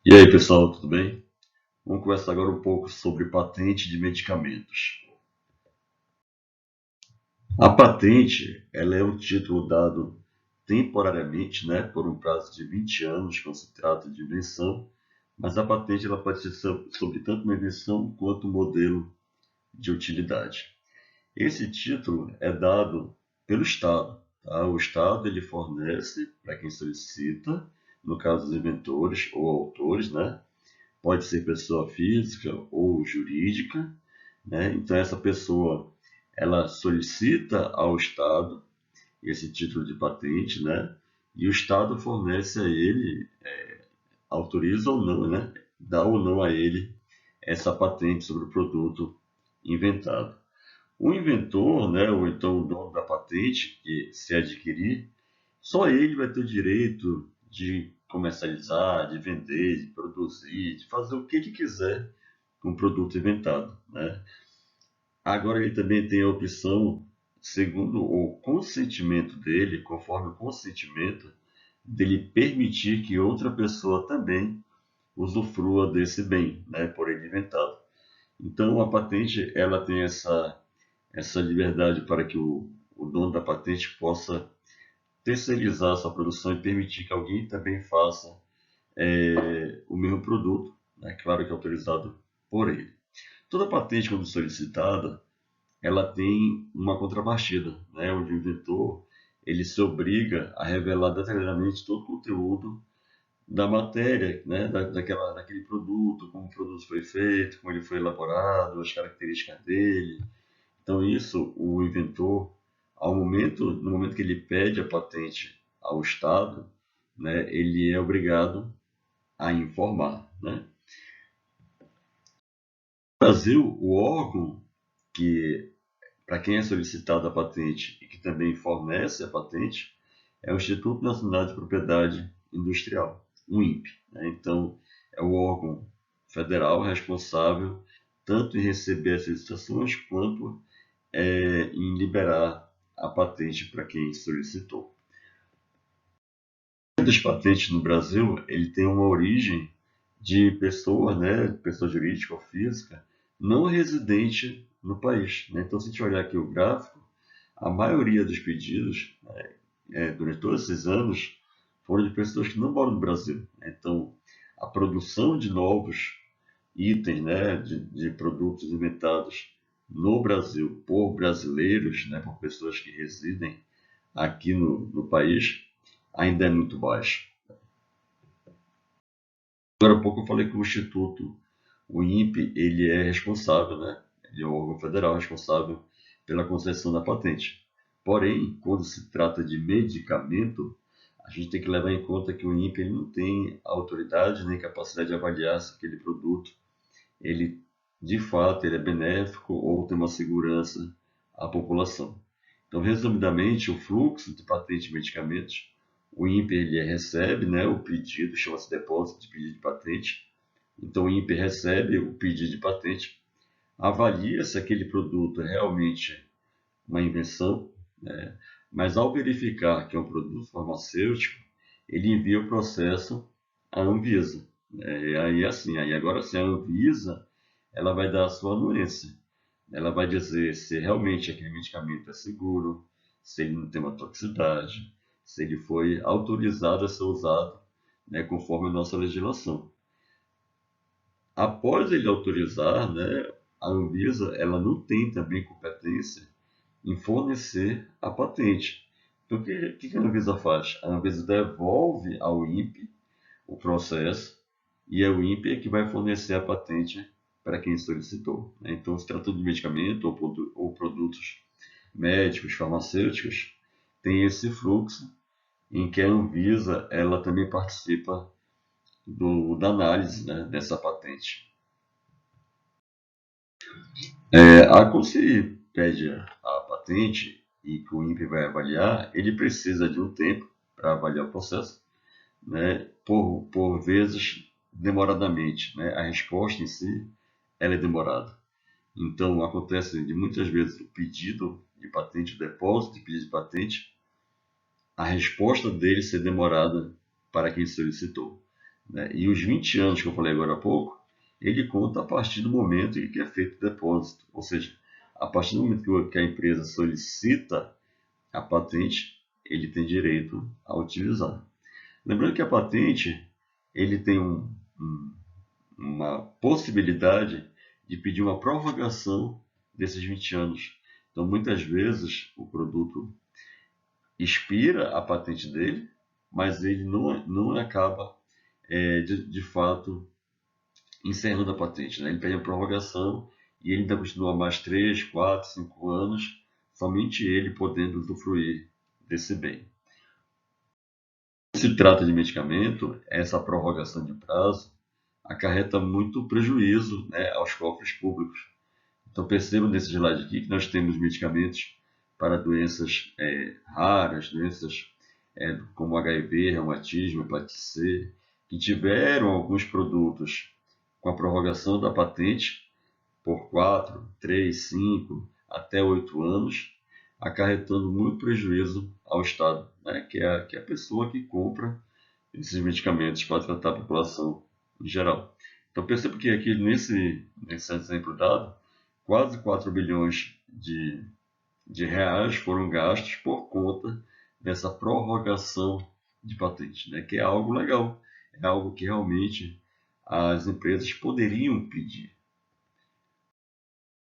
E aí, pessoal, tudo bem? Vamos conversar agora um pouco sobre patente de medicamentos. A patente, ela é um título dado temporariamente, né, por um prazo de 20 anos, quando se trata de invenção, mas a patente ela pode ser sobre tanto uma invenção quanto um modelo de utilidade. Esse título é dado pelo Estado, tá? O Estado ele fornece para quem solicita, no caso dos inventores ou autores, né? Pode ser pessoa física ou jurídica, né? Então essa pessoa ela solicita ao Estado esse título de patente, né? E o Estado fornece a ele, autoriza ou não, né? Dá ou não a ele essa patente sobre o produto inventado. O inventor, né, ou então o dono da patente, que se adquirir, só ele vai ter o direito de comercializar, de vender, de produzir, de fazer o que ele quiser com o produto inventado, né? Agora ele também tem a opção, segundo o consentimento dele, conforme o consentimento, dele permitir que outra pessoa também usufrua desse bem, né, por ele inventado. Então a patente ela tem essa liberdade para que o dono da patente possa terceirizar sua produção e permitir que alguém também faça o mesmo produto, né? Claro que é autorizado por ele. Toda patente, quando solicitada, ela tem uma contrapartida, né? Onde o inventor ele se obriga a revelar detalhadamente todo o conteúdo da matéria, né? Daquele produto, como o produto foi feito, como ele foi elaborado, as características dele. Então isso, o inventor, no momento que ele pede a patente ao Estado, né? Ele é obrigado a informar, né? No Brasil, o órgão que, para quem é solicitada a patente e que também fornece a patente, é o Instituto Nacional de Propriedade Industrial, o INPE, né? Então, é o órgão federal responsável tanto em receber as licitações quanto em liberar a patente para quem solicitou. O das patentes no Brasil, ele tem uma origem de pessoa, né, pessoa jurídica ou física, não residente no país, né? Então, se a gente olhar aqui o gráfico, a maioria dos pedidos, durante todos esses anos, foram de pessoas que não moram no Brasil, né? Então, a produção de novos itens, né, de produtos inventados no Brasil por brasileiros, né, por pessoas que residem aqui no país, ainda é muito baixa. Agora há pouco eu falei que o Instituto, o INPE, ele é responsável, né? Ele é o órgão federal responsável pela concessão da patente. Porém, quando se trata de medicamento, a gente tem que levar em conta que o INPE ele não tem autoridade nem capacidade de avaliar se aquele produto, ele de fato ele é benéfico ou tem uma segurança à população. Então, resumidamente, o fluxo de patente de medicamentos, o INPE ele recebe, né, o pedido, chama-se depósito de pedido de patente. Então, o INPE recebe o pedido de patente, avalia se aquele produto é realmente uma invenção, né, mas ao verificar que é um produto farmacêutico, ele envia o processo à Anvisa, né? E aí, assim, aí agora sim, a Anvisa ela vai dar a sua anuência. Ela vai dizer se realmente aquele medicamento é seguro, se ele não tem uma toxicidade, se ele foi autorizado a ser usado, né, conforme a nossa legislação. Após ele autorizar, né, a Anvisa ela não tem também competência em fornecer a patente. Então, o que a Anvisa faz? A Anvisa devolve ao INPE o processo e é o INPE que vai fornecer a patente para quem solicitou, né? Então, se tratando de medicamento ou produtos médicos, farmacêuticos, tem esse fluxo em que a Anvisa ela também participa da análise, né, dessa patente. Quando se pede a patente e que o INPE vai avaliar, ele precisa de um tempo para avaliar o processo, né, por vezes demoradamente, né? A resposta em si ela é demorada. Então, acontece de muitas vezes o pedido de patente, o depósito de pedido de patente, a resposta dele ser demorada para quem solicitou. né? E os 20 anos que eu falei agora há pouco, ele conta a partir do momento em que é feito o depósito. Ou seja, a partir do momento que a empresa solicita a patente, ele tem direito a utilizar. Lembrando que a patente, ele tem uma possibilidade de pedir uma prorrogação desses 20 anos. Então, muitas vezes, o produto expira a patente dele, mas ele não acaba, de fato, encerrando a patente, né? Ele pede a prorrogação e ele ainda continua mais 3, 4, 5 anos, somente ele podendo usufruir desse bem. Quando se trata de medicamento, essa prorrogação de prazo acarreta muito prejuízo, né, aos cofres públicos. Então perceba nesse slide aqui que nós temos medicamentos para doenças raras, doenças como HIV, reumatismo, hepatite C, que tiveram alguns produtos com a prorrogação da patente por 4, 3, 5, até 8 anos, acarretando muito prejuízo ao Estado, né? que é a pessoa que compra esses medicamentos para tratar a população em geral. Então perceba que aqui nesse exemplo dado, quase 4 bilhões de reais foram gastos por conta dessa prorrogação de patente, né? Que é algo legal, é algo que realmente as empresas poderiam pedir.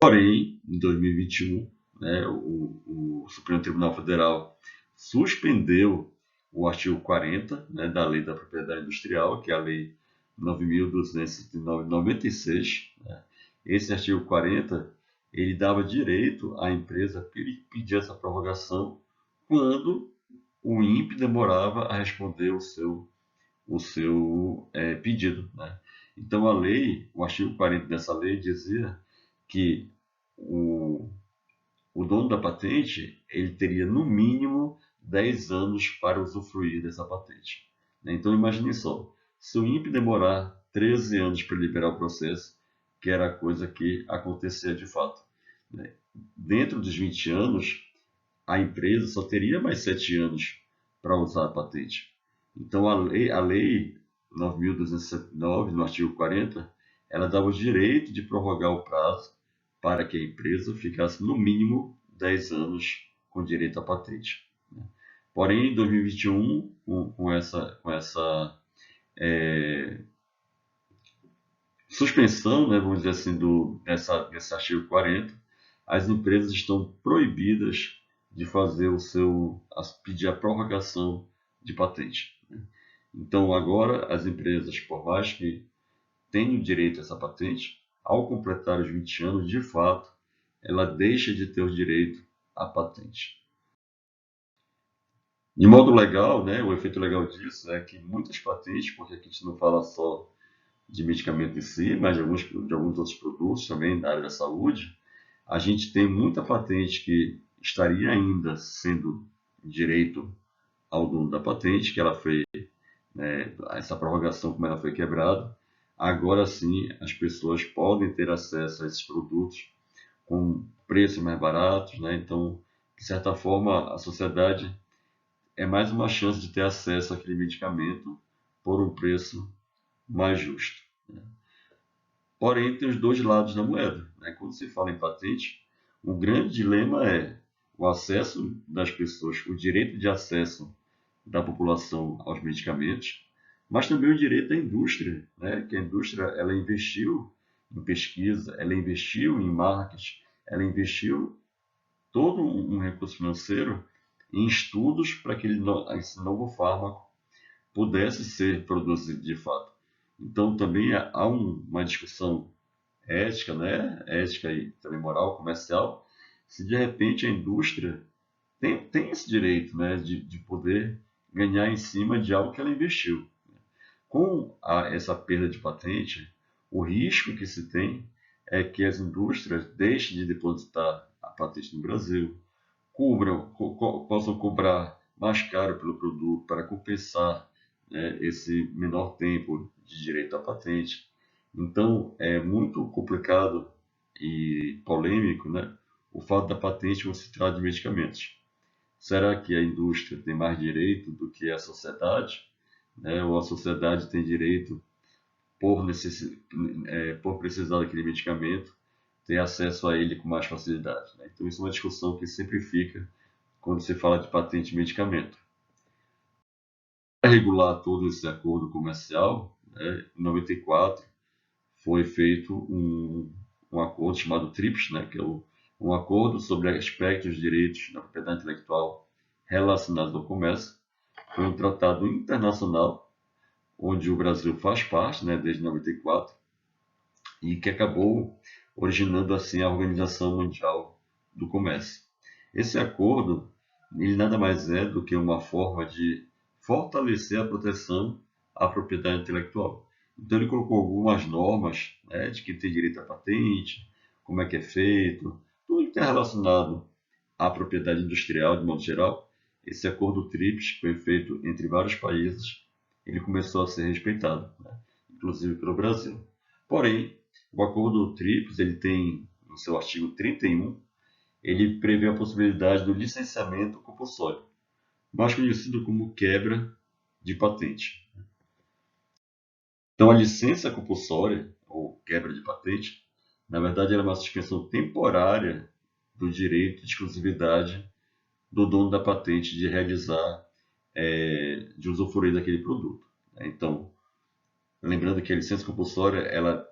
Porém, em 2021, né, o Supremo Tribunal Federal suspendeu o artigo 40, né, da Lei da Propriedade Industrial, que é a Lei 9.296. Né? Esse artigo 40 ele dava direito à empresa pedir essa prorrogação quando o INPE demorava a responder o seu pedido. Né? Então, a lei, o artigo 40 dessa lei dizia que o, o dono da patente ele teria no mínimo 10 anos para usufruir dessa patente. Né? Então imagine só, se o INPE demorar 13 anos para liberar o processo, que era a coisa que acontecia de fato. Né? Dentro dos 20 anos, a empresa só teria mais 7 anos para usar a patente. Então a lei 9.209, no artigo 40, ela dava o direito de prorrogar o prazo para que a empresa ficasse no mínimo 10 anos com direito à patente. Né? Porém, em 2021, com essa suspensão, né, vamos dizer assim, desse artigo 40, as empresas estão proibidas de fazer pedir a prorrogação de patente. Né? Então, agora, as empresas, por mais que tenham direito a essa patente, ao completar os 20 anos, de fato, ela deixa de ter o direito à patente. De modo legal, né, o efeito legal disso é que muitas patentes, porque aqui a gente não fala só de medicamento em si, mas de alguns outros produtos também da área da saúde, a gente tem muita patente que estaria ainda sendo direito ao dono da patente, que ela foi, né, essa prorrogação como ela foi quebrada. Agora sim, as pessoas podem ter acesso a esses produtos com preços mais baratos, né? Então, de certa forma, a sociedade é mais uma chance de ter acesso àquele medicamento por um preço mais justo. Né? Porém, tem os dois lados da moeda. Né? Quando se fala em patente, o grande dilema é o acesso das pessoas, o direito de acesso da população aos medicamentos, mas também o direito da indústria, né? Que a indústria ela investiu em pesquisa, ela investiu em marketing, ela investiu todo um recurso financeiro em estudos para que esse novo fármaco pudesse ser produzido de fato. Então também há uma discussão ética, né? Ética e também moral, comercial, se de repente a indústria tem esse direito, né? de poder ganhar em cima de algo que ela investiu. Com essa perda de patente, o risco que se tem é que as indústrias deixem de depositar a patente no Brasil, possam cobrar mais caro pelo produto para compensar, né, esse menor tempo de direito à patente. Então, é muito complicado e polêmico, né, o fato da patente quando se trata de medicamentos. Será que a indústria tem mais direito do que a sociedade? né, ou a sociedade tem direito, por precisar daquele medicamento, ter acesso a ele com mais facilidade, né? Então, isso é uma discussão que sempre fica quando se fala de patente de medicamento. Para regular todo esse acordo comercial, né, em 94 foi feito um acordo chamado TRIPS, né, que é um acordo sobre aspectos de direitos da propriedade intelectual relacionados ao comércio. Foi um tratado internacional onde o Brasil faz parte, né, desde 94, e que acabou originando assim a Organização Mundial do Comércio. Esse acordo, ele nada mais é do que uma forma de fortalecer a proteção à propriedade intelectual. Então ele colocou algumas normas, né, de quem tem direito à patente, como é que é feito, tudo que é relacionado à propriedade industrial de modo geral. Esse acordo TRIPS, que foi feito entre vários países, ele começou a ser respeitado, né, inclusive pelo Brasil. Porém, o acordo TRIPS, ele tem no seu artigo 31, ele prevê a possibilidade do licenciamento compulsório, mais conhecido como quebra de patente. Então, a licença compulsória, ou quebra de patente, na verdade, era uma suspensão temporária do direito de exclusividade do dono da patente de realizar, de usufruir daquele produto, né? Então, lembrando que a licença compulsória ela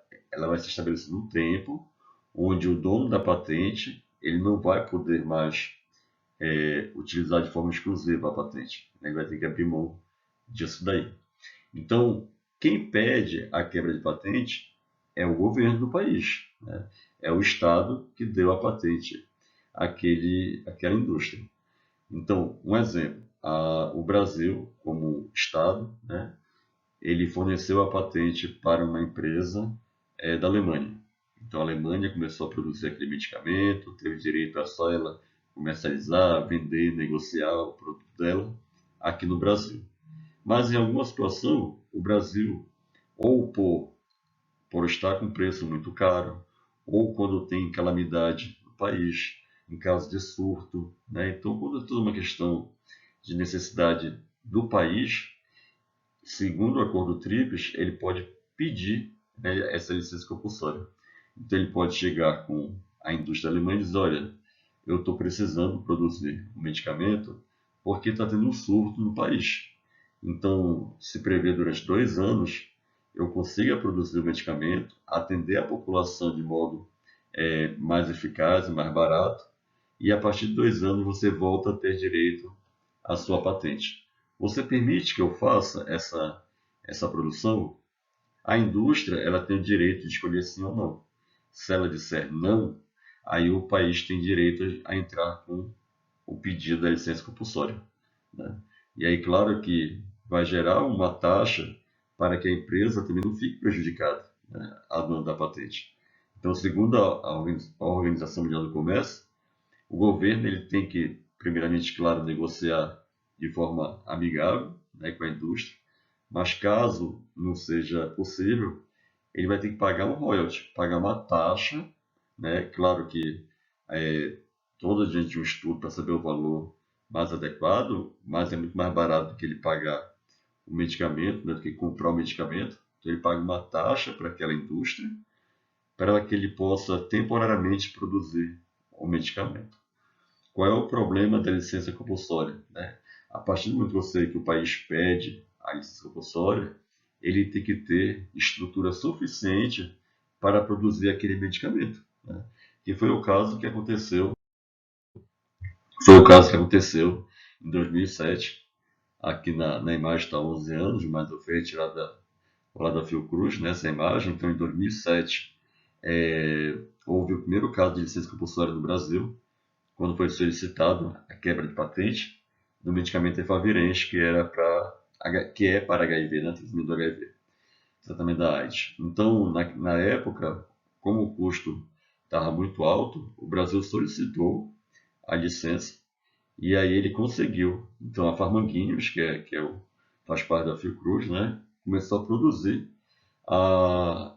vai se estabelecer num tempo onde o dono da patente ele não vai poder mais utilizar de forma exclusiva a patente, né? Ele vai ter que abrir mão disso daí. Então, quem pede a quebra de patente é o governo do país, né? É o Estado que deu a patente àquela indústria. Então, um exemplo, o Brasil, como Estado, né, ele forneceu a patente para uma empresa da Alemanha. Então, a Alemanha começou a produzir aquele medicamento, teve direito a só ela comercializar, vender, negociar o produto dela aqui no Brasil. Mas, em alguma situação, o Brasil, ou por estar com preço muito caro, ou quando tem calamidade no país, em caso de surto, né? Então, quando é toda uma questão de necessidade do país, segundo o acordo TRIPS, ele pode pedir, né, essa licença compulsória. Então, ele pode chegar com a indústria alemã e dizer: olha, eu estou precisando produzir um medicamento porque está tendo um surto no país. Então, se prevê durante 2 anos eu consiga produzir o medicamento, atender a população de modo mais eficaz e mais barato, e a partir de 2 anos você volta a ter direito à sua patente. Você permite que eu faça essa produção? A indústria ela tem o direito de escolher sim ou não. Se ela disser não, aí o país tem direito a entrar com o pedido da licença compulsória, né? E aí, claro que vai gerar uma taxa para que a empresa também não fique prejudicada, né, a dona da patente. Então, segundo a Organização Mundial do Comércio, o governo ele tem que, primeiramente, claro, negociar de forma amigável, né, com a indústria, mas caso não seja possível, ele vai ter que pagar um royalty, pagar uma taxa, né? Claro que é, toda a gente um estudo para saber o valor mais adequado, mas é muito mais barato do que ele pagar o medicamento, né, do que comprar o medicamento. Então ele paga uma taxa para aquela indústria, para que ele possa temporariamente produzir o medicamento. Qual é o problema da licença compulsória, né? A partir do momento que você que o país pede a licença compulsória, ele tem que ter estrutura suficiente para produzir aquele medicamento, né? Que foi o caso que aconteceu em 2007. Aqui na imagem está 11 anos, mas eu fui retirada lá da Fiocruz nessa imagem. Então, em 2007, houve o primeiro caso de licença compulsória no Brasil, quando foi solicitado a quebra de patente do medicamento Efavirenz, que é para HIV, né, tratamento do HIV, tratamento da AIDS. Então, na época, como o custo estava muito alto, o Brasil solicitou a licença e aí ele conseguiu. Então, a Farmanguinhos, faz parte da Fiocruz, né, começou a produzir o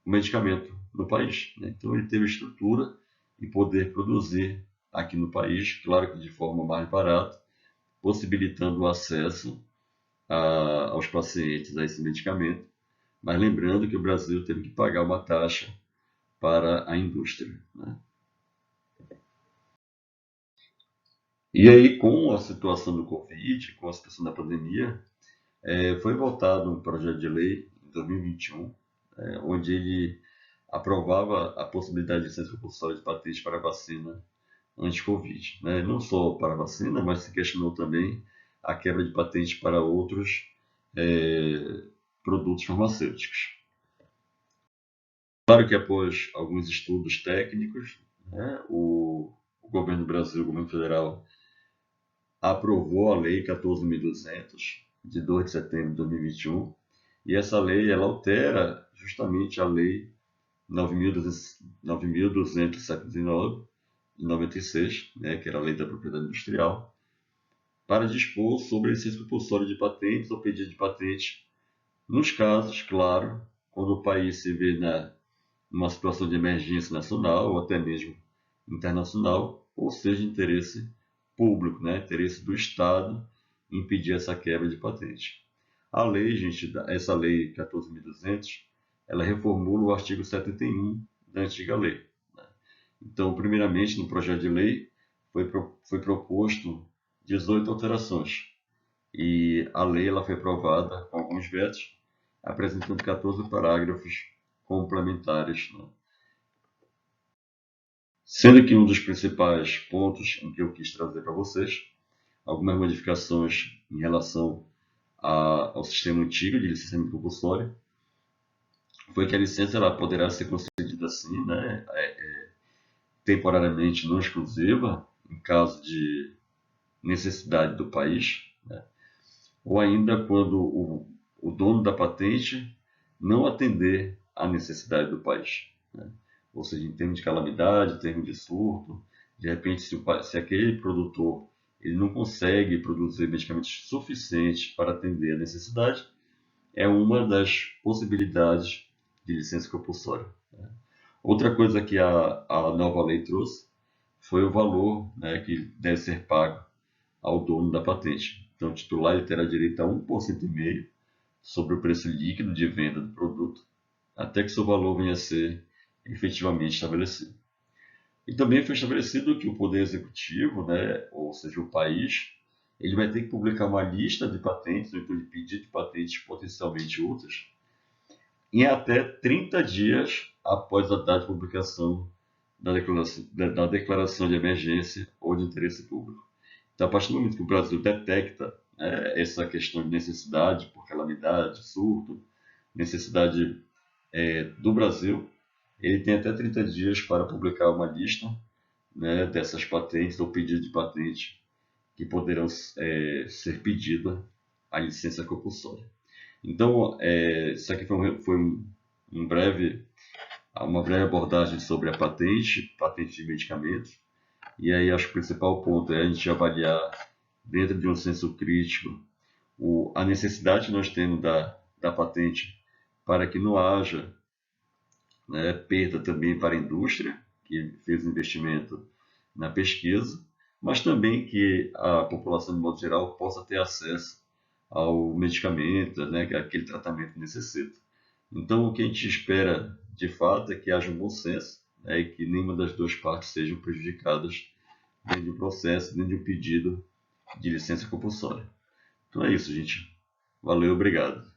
medicamento no país, né? Então, ele teve estrutura e poder produzir aqui no país, claro que de forma mais barata, possibilitando o acesso aos pacientes a esse medicamento, mas lembrando que o Brasil teve que pagar uma taxa para a indústria, né? E aí, com a situação do Covid, com a situação da pandemia, foi votado um projeto de lei em 2021, onde ele aprovava a possibilidade de licença compulsória de patente para a vacina anti-Covid, né? Não só para a vacina, mas se questionou também a quebra de patente para outros é, produtos farmacêuticos. Claro que após alguns estudos técnicos, né, o governo do Brasil, o governo federal, aprovou a Lei 14.200, de 2 de setembro de 2021, e essa lei ela altera justamente a Lei 9.279, de 96, né, que era a Lei da Propriedade Industrial, para dispor sobre a licença compulsória de patentes ou pedido de patente, nos casos, claro, quando o país se vê numa situação de emergência nacional ou até mesmo internacional, ou seja, interesse público, né? Interesse do Estado em impedir essa quebra de patente. A lei, gente, essa lei 14.200, ela reformula o artigo 71 da antiga lei. Então, primeiramente, no projeto de lei, foi proposto 18 alterações. E a lei ela foi aprovada com alguns vetos, apresentando 14 parágrafos complementares, né? Sendo que um dos principais pontos em que eu quis trazer para vocês, algumas modificações em relação ao sistema antigo de licenciamento compulsório, foi que a licença ela poderá ser concedida assim, né, temporariamente não exclusiva, em caso de necessidade do país, né, ou ainda quando o dono da patente não atender à necessidade do país, né? Ou seja, em termos de calamidade, em termos de surto, de repente, se aquele produtor ele não consegue produzir medicamentos suficientes para atender a necessidade, é uma das possibilidades de licença compulsória, né? Outra coisa que a nova lei trouxe foi o valor, né, que deve ser pago ao dono da patente. Então, o titular ele terá direito a 1,5% sobre o preço líquido de venda do produto, até que seu valor venha a ser efetivamente estabelecido. E também foi estabelecido que o Poder Executivo, né, ou seja, o país, ele vai ter que publicar uma lista de patentes, ou então de pedidos de patentes potencialmente úteis, em até 30 dias após a data de publicação da declaração de emergência ou de interesse público. Então, a partir do momento que o Brasil detecta, né, essa questão de necessidade por calamidade, surto, necessidade do Brasil, ele tem até 30 dias para publicar uma lista, né, dessas patentes ou pedido de patente que poderão ser pedida a licença compulsória. Então, isso aqui um breve, uma breve abordagem sobre a patente de medicamentos. E aí acho que o principal ponto é a gente avaliar, dentro de um senso crítico, a necessidade que nós temos da patente para que não haja, né, perda também para a indústria, que fez investimento na pesquisa, mas também que a população, de modo geral, possa ter acesso ao medicamento, né, que aquele tratamento necessita. Então, o que a gente espera, de fato, é que haja um bom senso, né, e que nenhuma das duas partes sejam prejudicadas dentro de um processo, dentro de um pedido de licença compulsória. Então é isso, gente. Valeu, obrigado.